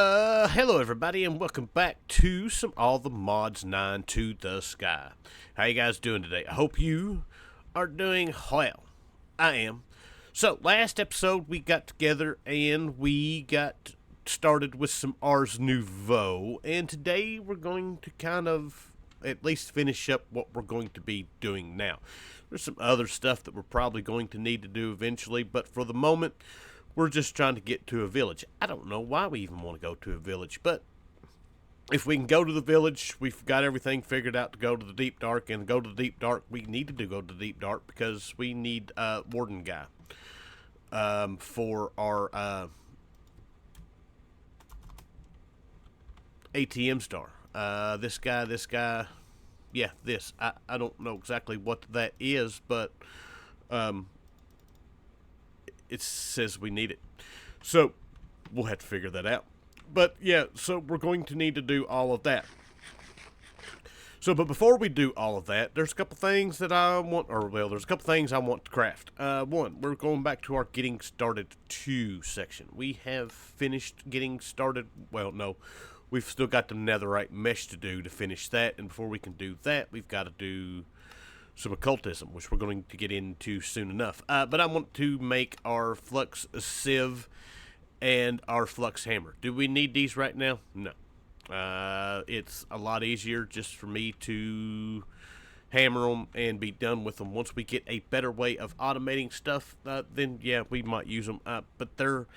Hello everybody, and welcome back to some All the Mods 9 to the Sky. How you guys doing today? I hope you are doing well. I am. So, last episode we got together and we got started with some Ars Nouveau, and today we're going to kind of at least finish up what we're going to be doing now. There's some other stuff that we're probably going to need to do eventually, but for the moment, we're just trying to get to a village. I don't know why we even want to go to a village, but if we can go to the village, we've got everything figured out to go to the Deep Dark, and go to the Deep Dark, we needed to go to the Deep Dark because we need a Warden guy for our ATM star. This guy, yeah, this. I don't know exactly what that is, but it says we need it. So, we'll have to figure that out. But, yeah, so we're going to need to do all of that. So, but before we do all of that, there's a couple things that I want, there's a couple things I want to craft. One, we're going back to our Getting Started 2 section. We have finished getting started, well, no, we've still got the netherite mesh to do to finish that, and before we can do that, we've got to do some occultism, which we're going to get into soon enough. But I want to make our flux sieve and our flux hammer. Do we need these right now? No. It's a lot easier just for me to hammer them and be done with them. Once we get a better way of automating stuff, then yeah, we might use them. But they're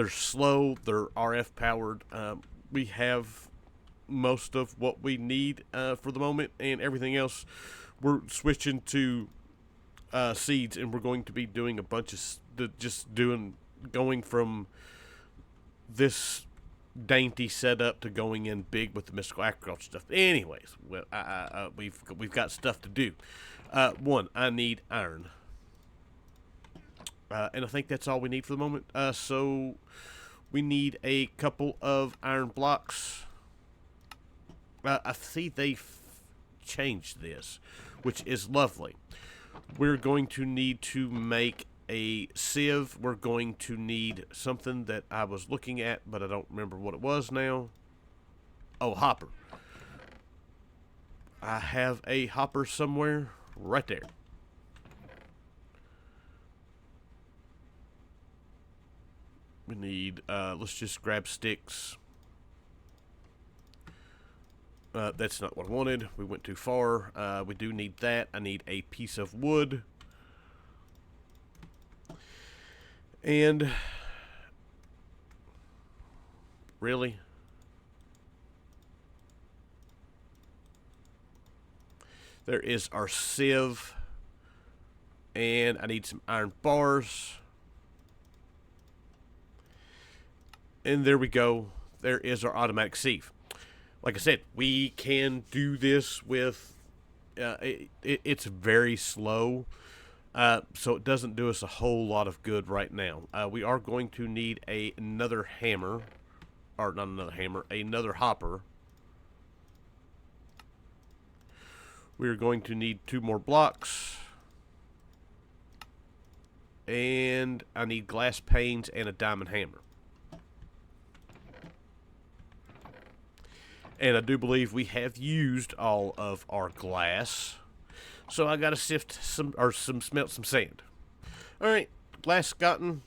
slow. They're RF powered. We have most of what we need for the moment, and everything else we're switching to seeds, and we're going to be doing a bunch of going from this dainty setup to going in big with the mystical agriculture stuff. Anyways, well, we've got stuff to do. One, I need iron, and I think that's all we need for the moment. So we need a couple of iron blocks. I see they've changed this, which is lovely. We're going to need to make a sieve. We're going to need something that I was looking at, but I don't remember what it was now. Oh, hopper. I have a hopper somewhere right there. We need, let's just grab sticks. That's not what I wanted. We went too far. We do need that. I need a piece of wood. And really? There is our sieve. And I need some iron bars. And there we go. There is our automatic sieve. Like I said, we can do this with, it's very slow, so it doesn't do us a whole lot of good right now. We are going to need another hammer, or not another hammer, another hopper. We are going to need 2 more blocks, and I need glass panes and a diamond hammer. And I do believe we have used all of our glass. So I gotta smelt some sand. Alright, glass gotten.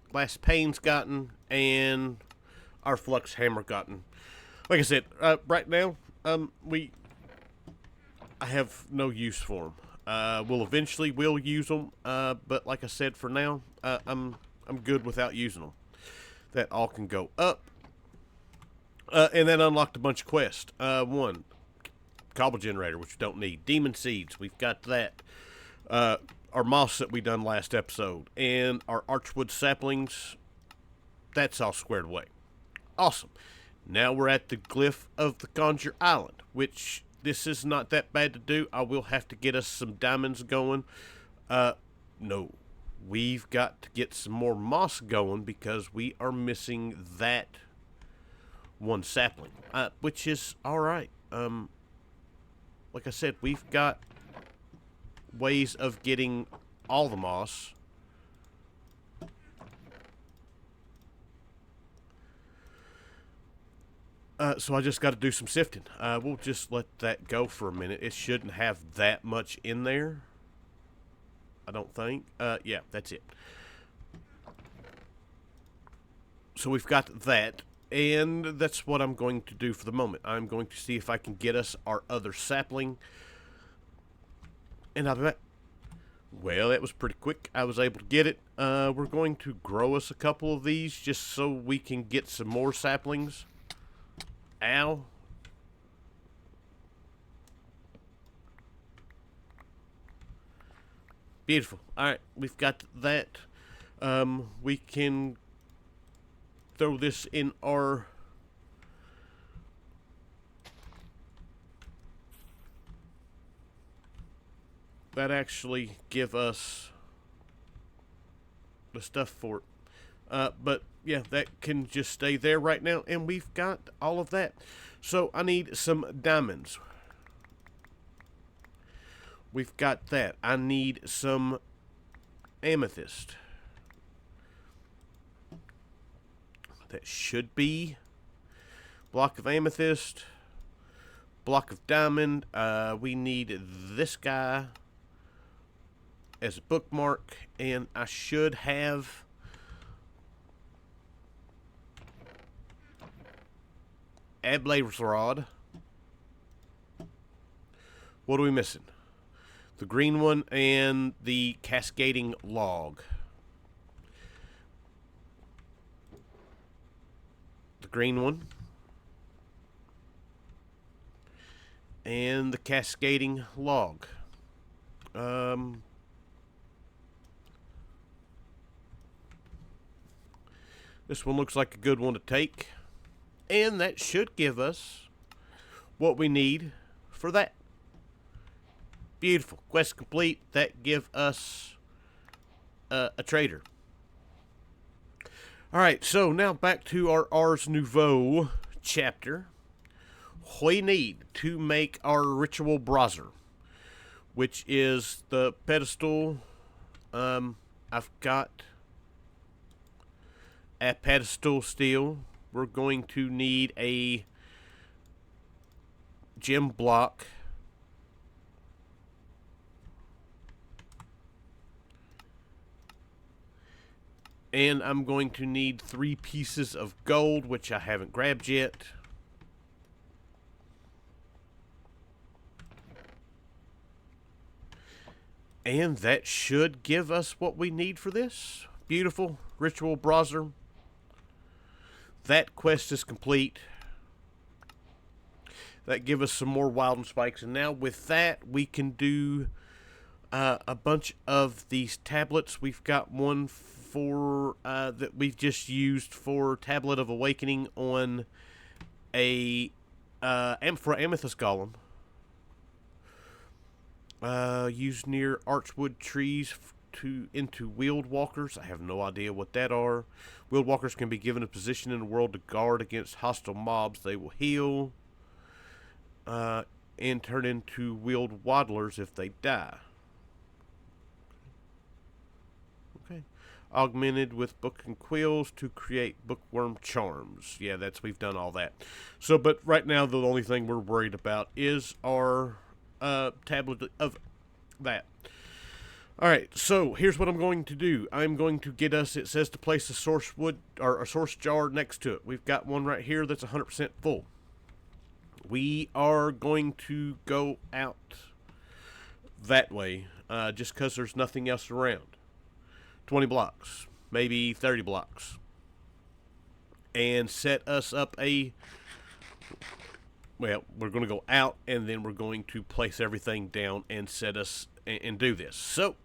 Glass panes gotten. And our flux hammer gotten. Like I said, right now, I have no use for them. We'll use them. But like I said, for now, I'm good without using them. That all can go up. And then unlocked a bunch of quests. One, cobble generator, which we don't need. Demon seeds, we've got that. Our moss that we done last episode. And our archwood saplings, that's all squared away. Awesome. Now we're at the glyph of the Conjure Island, which this is not that bad to do. I will have to get us some diamonds going. No. We've got to get some more moss going because we are missing that one sapling, which is alright. Like I said, we've got ways of getting all the moss. So I just got to do some sifting. We'll just let that go for a minute. It shouldn't have that much in there, I don't think. Yeah, that's it. So we've got that, and that's what I'm going to do for the moment. I'm going to see if I can get us our other sapling, and I'll be back. Well, that was pretty quick. I was able to get it. We're going to grow us a couple of these just so we can get some more saplings. Ow. Beautiful. Alright, we've got that. We can throw this in our... That actually give us the stuff for it. But yeah, that can just stay there right now, and we've got all of that. So I need some diamonds. We've got that. I need some amethyst. That should be block of amethyst, block of diamond. We need this guy as a bookmark, and I should have Ablaze rod. What are we missing? The green one and the cascading log. The green one and the cascading log. This one looks like a good one to take, and that should give us what we need for that. Beautiful. Quest complete. That give us a trader. Alright, so now back to our Ars Nouveau chapter. We need to make our ritual browser, which is the pedestal. I've got a pedestal still. We're going to need a gem block. And I'm going to need 3 pieces of gold, which I haven't grabbed yet. And that should give us what we need for this. Beautiful ritual browser. That quest is complete. That gives us some more wild spikes. And now with that, we can do a bunch of these tablets. We've got one for that we've just used for Tablet of Awakening on a for amethyst golem. Used near archwood trees into wheeled walkers. I have no idea what that are. Wheeled walkers can be given a position in the world to guard against hostile mobs. They will heal and turn into wheeled waddlers if they die. Okay. Augmented with book and quills to create bookworm charms. Yeah, we've done all that. So, but right now the only thing we're worried about is our tablet of that. Alright, so here's what I'm going to do. I'm going to get us, it says to place a source wood or a source jar next to it. We've got one right here that's 100% full. We are going to go out that way just because there's nothing else around. 20 blocks, maybe 30 blocks. And set us up well, we're going to go out, and then we're going to place everything down and set us and do this. So,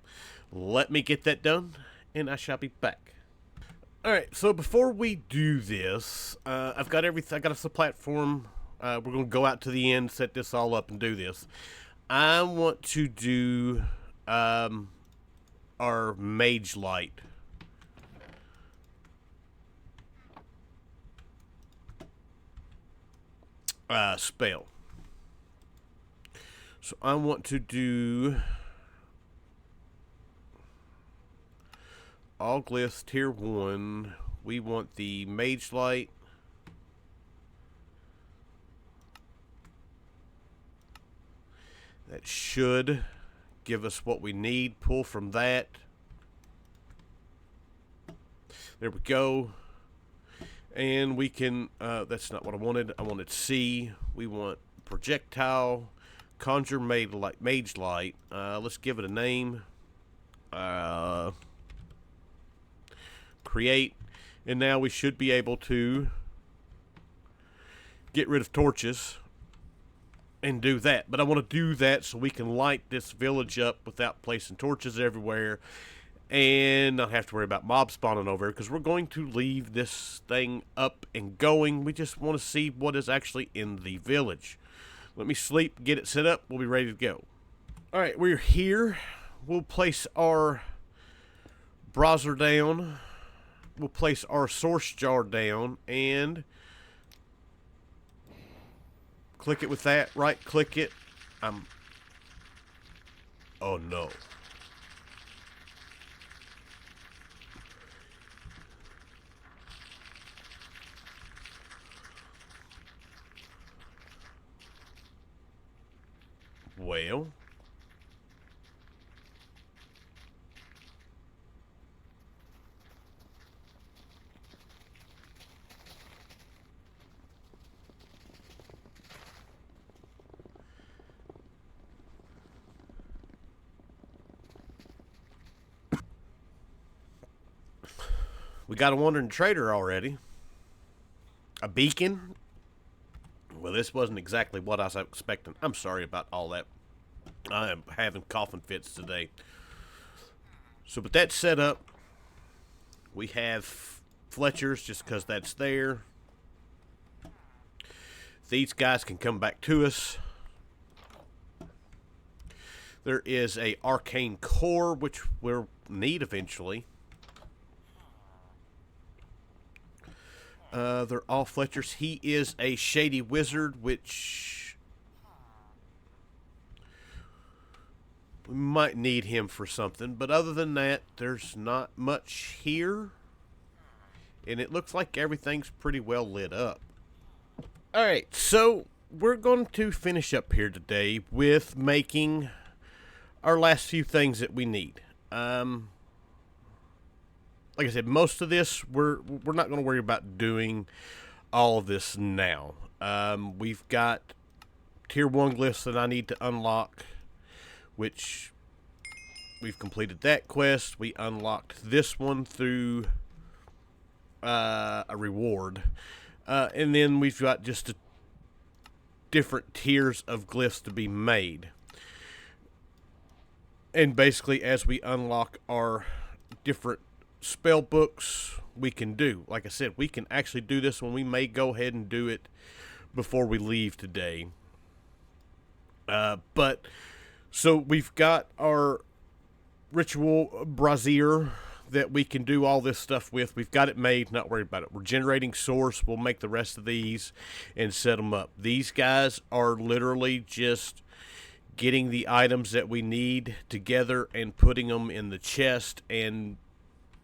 let me get that done, and I shall be back. Alright, so before we do this, I've got everything. I got us a platform. We're going to go out to the end, set this all up, and do this. I want to do our mage light. Spell. So I want to do all glyphs tier 1. We want the mage light. That should give us what we need. Pull from that. There we go. And we can, that's not what I wanted. I wanted C. We want projectile, conjure mage light. Let's give it a name. Create. And now we should be able to get rid of torches and do that. But I want to do that so we can light this village up without placing torches everywhere and not have to worry about mobs spawning over, because we're going to leave this thing up and going. We just want to see what is actually in the village. Let me sleep, get it set up, we'll be ready to go. Alright, we're here. We'll place our browser down. We'll place our source jar down and click it with that. Right click it. Oh no. Well, we got a wandering trader already. A beacon. Well, this wasn't exactly what I was expecting. I'm sorry about all that. I am having coughing fits today. So, with that set up, we have Fletchers just because that's there. These guys can come back to us. There is a arcane core, which we'll need eventually. They're all Fletchers. He is a shady wizard, which we might need him for something. But other than that, there's not much here. And it looks like everything's pretty well lit up. Alright, so we're going to finish up here today with making our last few things that we need. Like I said, most of this, we're not going to worry about doing all of this now. We've got Tier 1 glyphs that I need to unlock, which we've completed that quest. We unlocked this one through a reward. And then we've got just different tiers of glyphs to be made. And basically, as we unlock our different spell books, we can do. Like I said, we can actually do this one. We may go ahead and do it before we leave today. But so we've got our ritual brazier that we can do all this stuff with. We've got it made, not worried about it. We're generating source. We'll make the rest of these and set them up. These guys are literally just getting the items that we need together and putting them in the chest and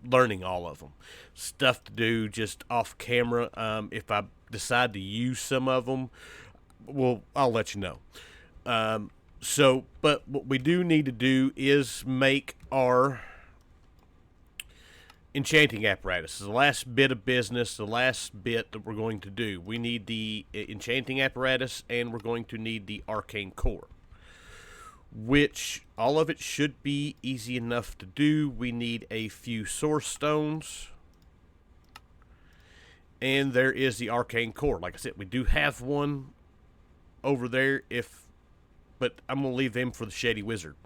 learning all of them. Stuff to do just off camera. If I decide to use some of them, well, I'll let you know. But what we do need to do is make our enchanting apparatus. This is the last bit of business, the last bit that we're going to do. We need the enchanting apparatus, and we're going to need the arcane core, which all of it should be easy enough to do. We need a few source stones, and there is the arcane core. Like I said, we do have one over there, but I'm going to leave them for the shady wizard.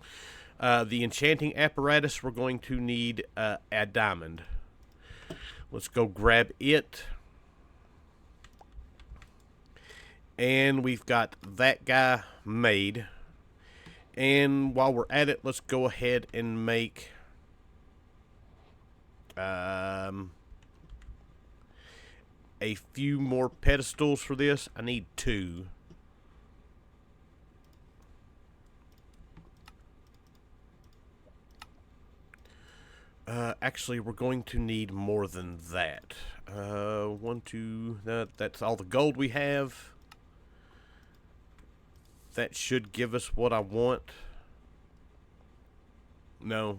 The enchanting apparatus, we're going to need a diamond. Let's go grab it. And we've got that guy made. And while we're at it, let's go ahead and make a few more pedestals for this. I need 2. Actually, we're going to need more than that. 1, 2, that's all the gold we have. That should give us what I want. No.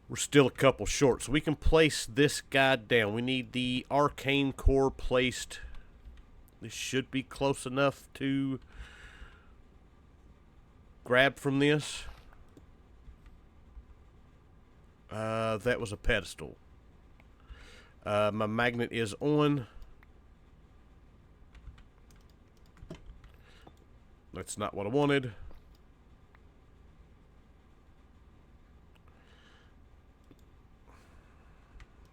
We're still a couple short. So we can place this guy down. We need the arcane core placed. This should be close enough to grab from this. That was a pedestal. My magnet is on. That's not what I wanted.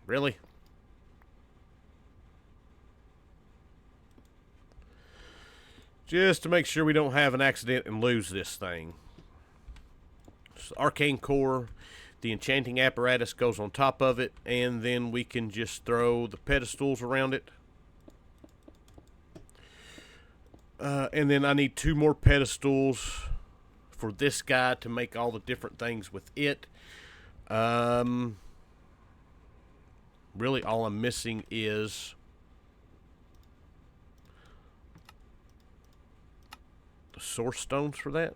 Really? Just to make sure we don't have an accident and lose this thing. So arcane core, the enchanting apparatus goes on top of it, and then we can just throw the pedestals around it. And then I need 2 more pedestals for this guy to make all the different things with it. Really all I'm missing is the source stones for that.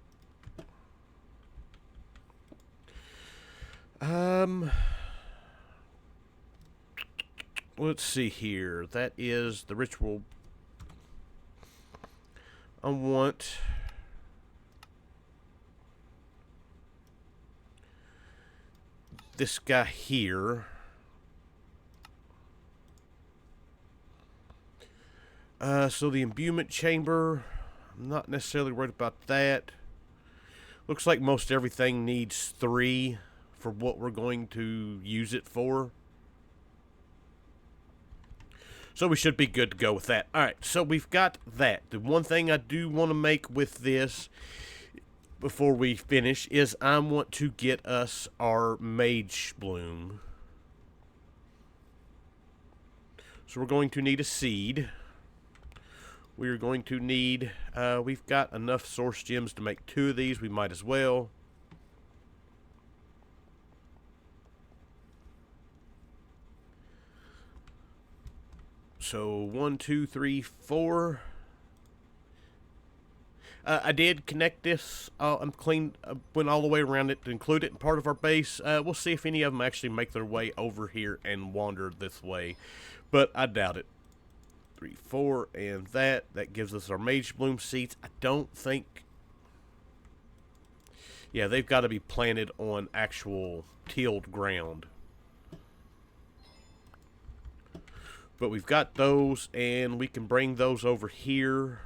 Let's see here. That is the ritual. I want this guy here. So the imbuement chamber, I'm not necessarily worried about that. Looks like most everything needs 3 for what we're going to use it for. So we should be good to go with that. Alright, so we've got that. The one thing I do want to make with this before we finish is I want to get us our Magebloom. So we're going to need a seed. We're going to need, we've got enough source gems to make 2 of these. We might as well. So 1, 2, 3, 4. I did connect this. I'm clean. Went all the way around it to include it in part of our base. We'll see if any of them actually make their way over here and wander this way, but I doubt it. 3, 4, and that gives us our Magebloom seeds. I don't think. Yeah, they've got to be planted on actual tilled ground. But we've got those, and we can bring those over here.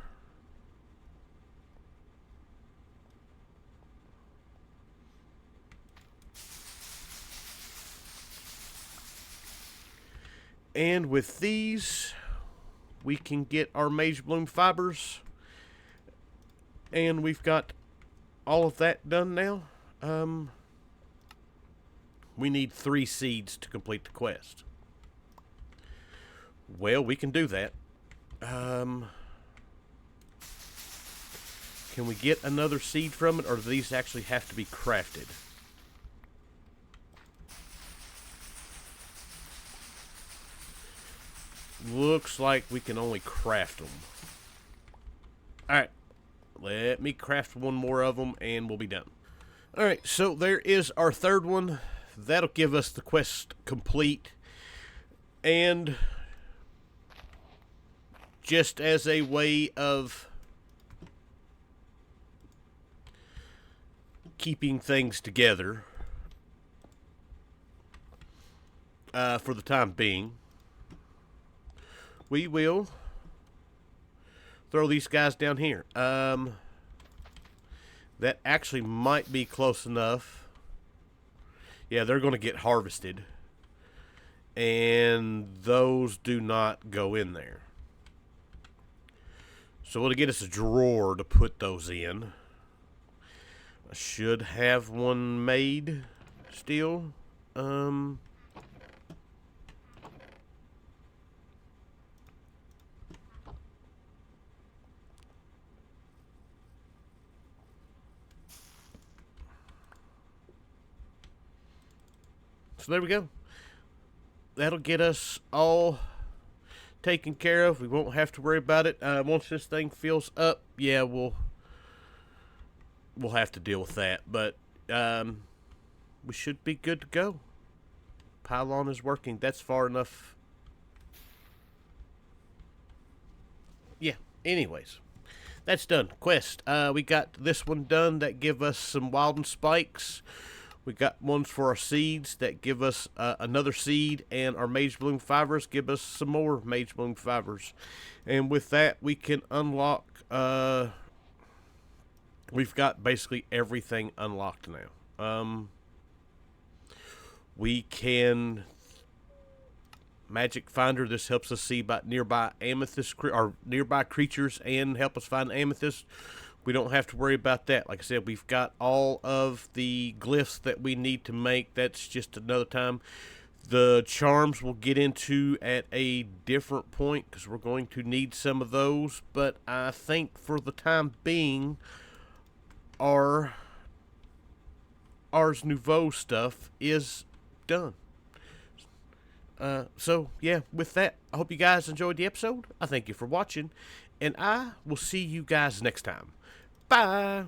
And with these, we can get our Magebloom fibers. And we've got all of that done now. We need 3 seeds to complete the quest. Well, we can do that. Can we get another seed from it, or do these actually have to be crafted? Looks like we can only craft them. Alright. Let me craft 1 more of them, and we'll be done. Alright, so there is our 3rd one. That'll give us the quest complete. And just as a way of keeping things together for the time being, we will throw these guys down here. That actually might be close enough. Yeah, they're going to get harvested, and those do not go in there. So it'll get us a drawer to put those in. I should have one made still. So there we go. That'll get us all taken care of. We won't have to worry about it. Once this thing fills up, yeah, we'll we'll have to deal with that. But we should be good to go. Pylon is working. That's far enough. Yeah. Anyways, that's done. Quest. We got this one done. That give us some Wilden spikes. We got ones for our seeds that give us another seed, and our Magebloom fibers give us some more Magebloom fibers. And with that, we can unlock. We've got basically everything unlocked now. We can Magic Finder. This helps us see about nearby amethyst or nearby creatures and help us find amethyst. We don't have to worry about that. Like I said, we've got all of the glyphs that we need to make. That's just another time. The charms we'll get into at a different point because we're going to need some of those. But I think for the time being, our Ars Nouveau stuff is done. So, yeah, with that, I hope you guys enjoyed the episode. I thank you for watching, and I will see you guys next time. Bye!